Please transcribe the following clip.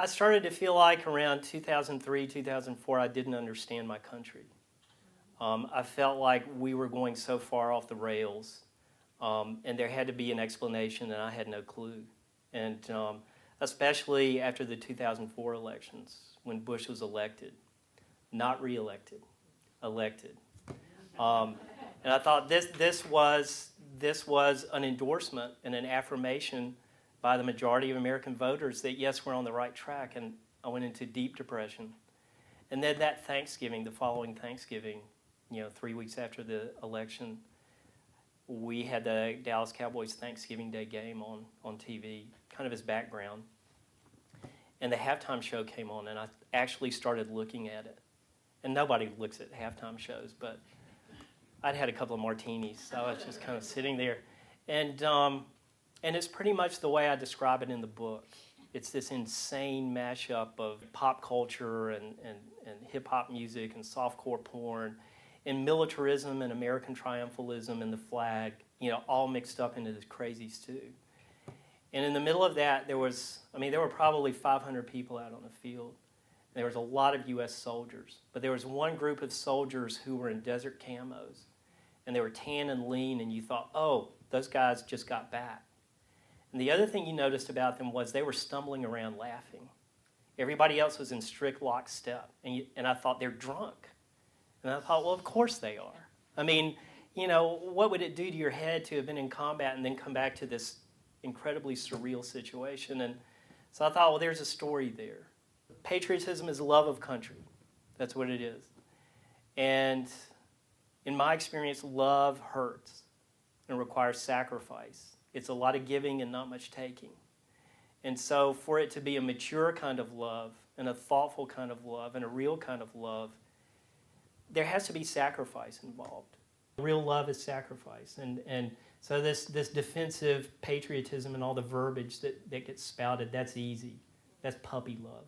I started to feel like around 2003, 2004, I didn't understand my country. I felt like we were going so far off the rails, and there had to be an explanation, and I had no clue. And especially after the 2004 elections, when Bush was elected, not reelected, elected. And I thought this was an endorsement and an affirmation by the majority of American voters that yes, we're on the right track. And I went into deep depression. And then that Thanksgiving, the following Thanksgiving, 3 weeks after the election, we had the Dallas Cowboys Thanksgiving Day game on TV, kind of as background. And the halftime show came on, and I actually started looking at it. And nobody looks at halftime shows, but I'd had a couple of martinis, so I was just kind of sitting there. And it's pretty much the way I describe it in the book. It's this insane mashup of pop culture and hip-hop music and softcore porn and militarism and American triumphalism and the flag, all mixed up into this crazy stew. And in the middle of that, there were probably 500 people out on the field. There was a lot of U.S. soldiers, but there was one group of soldiers who were in desert camos, and they were tan and lean, and you thought, oh, those guys just got back. And the other thing you noticed about them was they were stumbling around laughing. Everybody else was in strict lockstep, and I thought, they're drunk. And I thought, well, of course they are. I mean, what would it do to your head to have been in combat and then come back to this incredibly surreal situation? And so I thought, well, there's a story there. Patriotism is love of country. That's what it is. And in my experience, love hurts and requires sacrifice. It's a lot of giving and not much taking. And so for it to be a mature kind of love and a thoughtful kind of love and a real kind of love, there has to be sacrifice involved. Real love is sacrifice. And so this defensive patriotism and all the verbiage that gets spouted, that's easy. That's puppy love.